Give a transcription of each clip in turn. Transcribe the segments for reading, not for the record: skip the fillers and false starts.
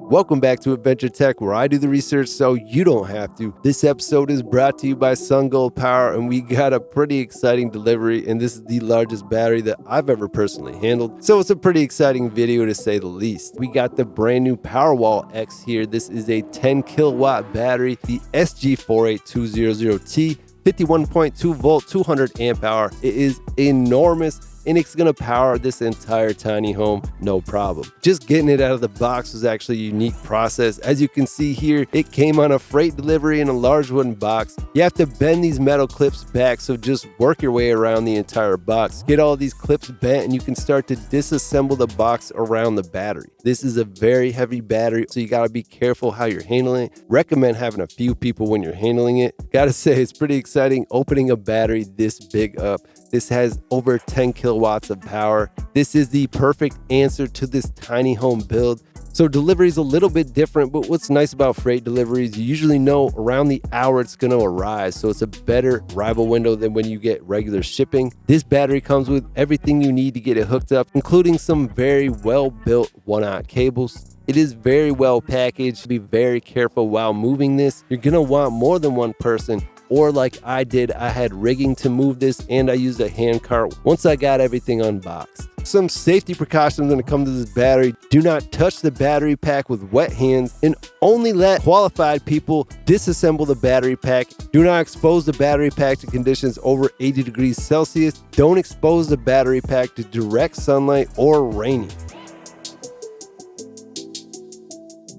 Welcome back to Adventure Tech, where I do the research so you don't have to. This episode is brought to you by Sungold Power, and we got a pretty exciting delivery, and this is the largest battery that I've ever personally handled. So it's a pretty exciting video to say the least. We got the brand new Powerwall X here. This is a 10 kilowatt battery, the SG48200T, 51.2 volt, 200 amp hour. It is enormous, and it's gonna power this entire tiny home, no problem. Just getting it out of the box was actually a unique process. As you can see here, it came on a freight delivery in a large wooden box. You have to bend these metal clips back, so just work your way around the entire box. Get all these clips bent, and you can start to disassemble the box around the battery. This is a very heavy battery, so you gotta be careful how you're handling it. Recommend having a few people when you're handling it. Gotta say, it's pretty exciting opening a battery this big up. This has over 10 kilowatts of power. This is the perfect answer to this tiny home build. So delivery is a little bit different, but what's nice about freight deliveries, you usually know around the hour it's going to arrive. So it's a better arrival window than when you get regular shipping. This battery comes with everything you need to get it hooked up, including some very well-built 1-aught cables. It is very well packaged. Be very careful while moving this. You're going to want more than one person. Or like I did, I had rigging to move this and I used a hand cart once I got everything unboxed. Some safety precautions when it comes to this battery: do not touch the battery pack with wet hands, and only let qualified people disassemble the battery pack. Do not expose the battery pack to conditions over 80 degrees Celsius. Don't expose the battery pack to direct sunlight or raining.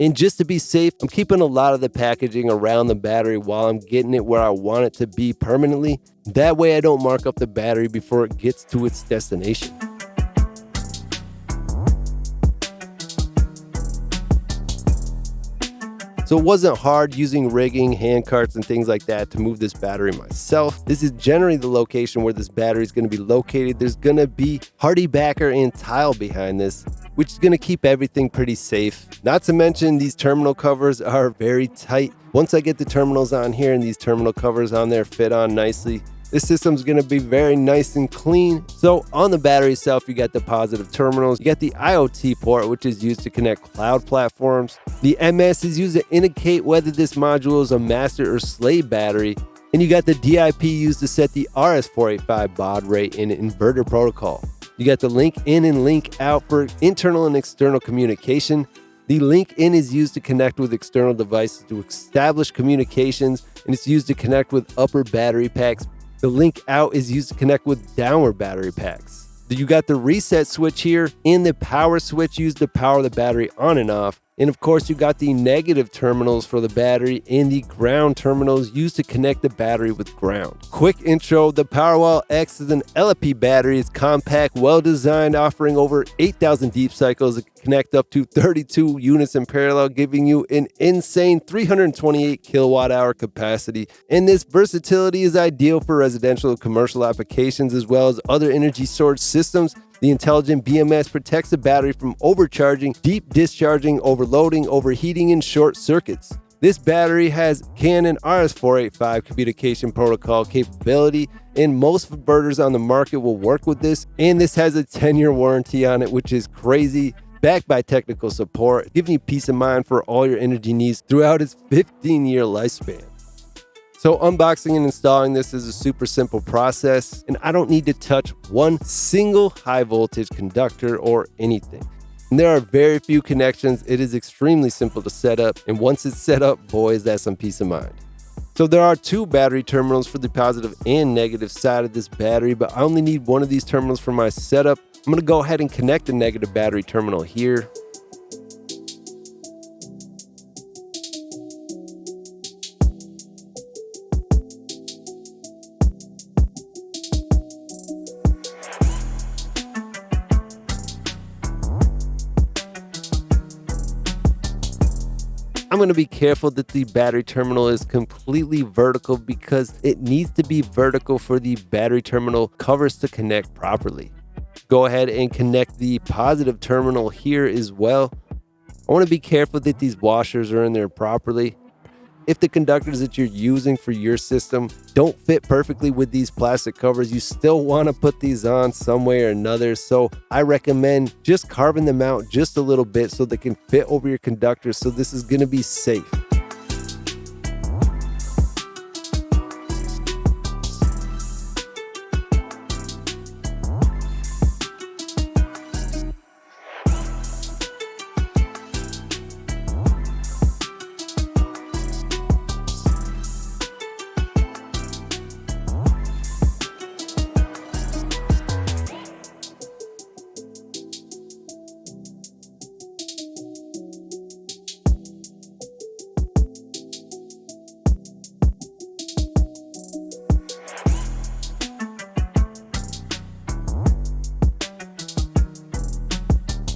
And just to be safe, I'm keeping a lot of the packaging around the battery while I'm getting it where I want it to be permanently. That way I don't mark up the battery before it gets to its destination. So it wasn't hard using rigging, hand carts, and things like that to move this battery myself. This is generally the location where this battery is going to be located. There's going to be hardy backer and tile behind this, which is going to keep everything pretty safe. Not to mention, these terminal covers are very tight. Once I get the terminals on here and these terminal covers on there fit on nicely, this system's going to be very nice and clean. So on the battery itself, you got the positive terminals. You got the IoT port, which is used to connect cloud platforms. The MS is used to indicate whether this module is a master or slave battery. And you got the DIP used to set the RS485 baud rate in inverter protocol. You got the link in and link out for internal and external communication. The link in is used to connect with external devices to establish communications, and it's used to connect with upper battery packs. The link out is used to connect with downward battery packs. You got the reset switch here, and the power switch used to power the battery on and off. And of course, you got the negative terminals for the battery and the ground terminals used to connect the battery with ground. Quick intro: the Powerwall X is an LFP battery. It's compact, well designed, offering over 8,000 deep cycles. It can connect up to 32 units in parallel, giving you an insane 328 kilowatt hour capacity. And this versatility is ideal for residential and commercial applications, as well as other energy storage systems. The intelligent BMS protects the battery from overcharging, deep discharging, overloading, overheating, and short circuits. This battery has Canon RS485 communication protocol capability, and most inverters on the market will work with this. And this has a 10-year warranty on it, which is crazy, backed by technical support, giving you peace of mind for all your energy needs throughout its 15-year lifespan. So unboxing and installing this is a super simple process, and I don't need to touch one single high voltage conductor or anything. And there are very few connections. It is extremely simple to set up, and once it's set up, boy, is that some peace of mind. So there are two battery terminals for the positive and negative side of this battery, but I only need one of these terminals for my setup. I'm gonna go ahead and connect the negative battery terminal here. I'm going to be careful that the battery terminal is completely vertical because it needs to be vertical for the battery terminal covers to connect properly. Go ahead and connect the positive terminal here as well. I want to be careful that these washers are in there properly. if the conductors that you're using for your system don't fit perfectly with these plastic covers, you still want to put these on some way or another. So I recommend just carving them out just a little bit so they can fit over your conductors. So this is going to be safe.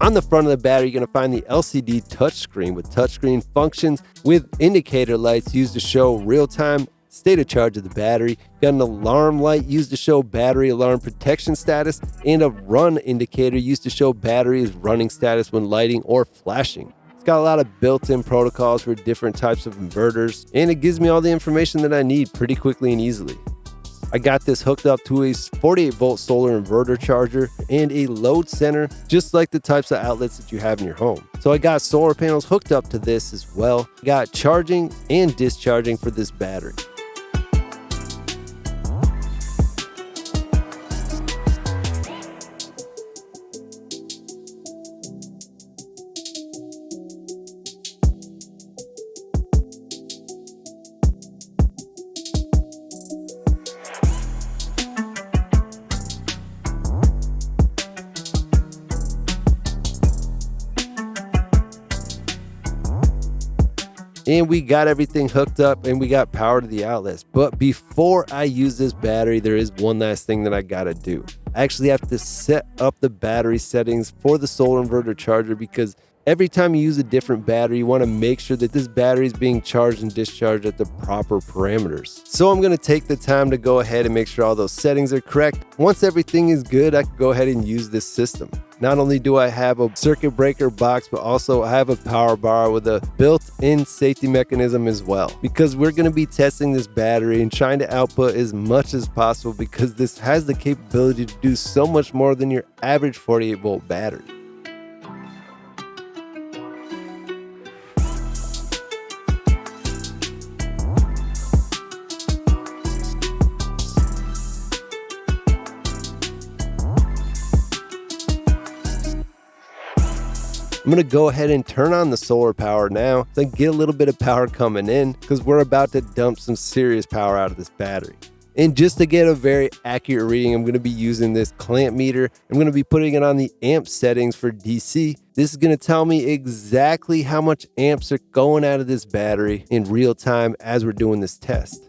On the front of the battery, you're going to find the LCD touchscreen with touchscreen functions with indicator lights used to show real-time state of charge of the battery. Got an alarm light used to show battery alarm protection status, and a run indicator used to show battery's running status when lighting or flashing. It's got a lot of built-in protocols for different types of inverters, and it gives me all the information that I need pretty quickly and easily. I got this hooked up to a 48-volt solar inverter charger and a load center, just like the types of outlets that you have in your home. So I got solar panels hooked up to this as well. Got charging and discharging for this battery. And we got everything hooked up and we got power to the outlets. But before I use this battery, there is one last thing that I gotta do. I actually have to set up the battery settings for the solar inverter charger, because every time you use a different battery, you want to make sure that this battery is being charged and discharged at the proper parameters. So I'm going to take the time to go ahead and make sure all those settings are correct. Once everything is good, I can go ahead and use this system. Not only do I have a circuit breaker box, but also I have a power bar with a built-in safety mechanism as well, because we're going to be testing this battery and trying to output as much as possible, because this has the capability to do so much more than your average 48-volt battery. I'm going to go ahead and turn on the solar power now, then get a little bit of power coming in, because we're about to dump some serious power out of this battery. And just to get a very accurate reading, I'm going to be using this clamp meter. I'm going to be putting it on the amp settings for DC. This is going to tell me exactly how much amps are going out of this battery in real time as we're doing this test.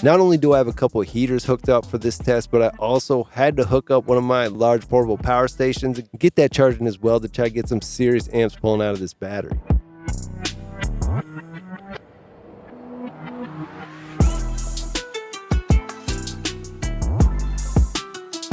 Not only do I have a couple of heaters hooked up for this test, but I also had to hook up one of my large portable power stations and get that charging as well to try to get some serious amps pulling out of this battery.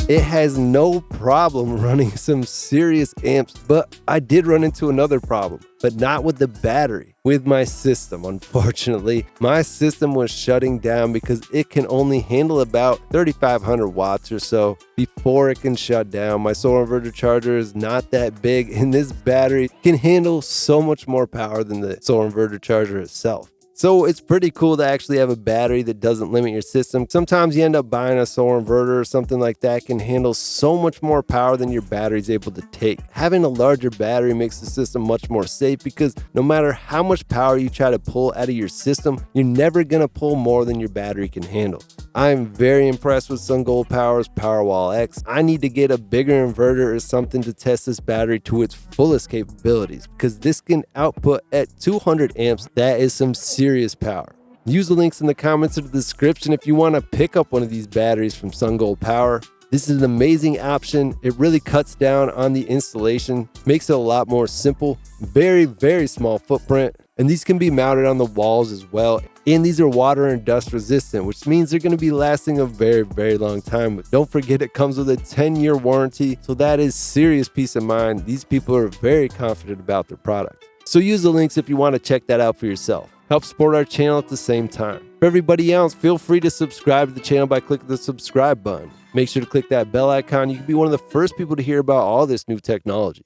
It has no problem running some serious amps, but I did run into another problem, but not with the battery, with my system. Unfortunately, my system was shutting down because it can only handle about 3,500 watts or so before it can shut down. My solar inverter charger is not that big, and this battery can handle so much more power than the solar inverter charger itself. So it's pretty cool to actually have a battery that doesn't limit your system. Sometimes you end up buying a solar inverter or something like that can handle so much more power than your battery is able to take. Having a larger battery makes the system much more safe, because no matter how much power you try to pull out of your system, you're never going to pull more than your battery can handle. I'm very impressed with Sungold Power's Powerwall X. I need to get a bigger inverter or something to test this battery to its fullest capabilities, because this can output at 200 amps. That is some serious power. Use the links in the comments or the description if you want to pick up one of these batteries from Sungold Power. This is an amazing option. It really cuts down on the installation, makes it a lot more simple, very, very small footprint, and these can be mounted on the walls as well. And these are water and dust resistant, which means they're going to be lasting a very, very long time. But don't forget, it comes with a 10-year warranty, so that is serious peace of mind. These people are very confident about their product. So use the links if you want to check that out for yourself. Help support our channel at the same time. For everybody else, feel free to subscribe to the channel by clicking the subscribe button. Make sure to click that bell icon. You can be one of the first people to hear about all this new technology.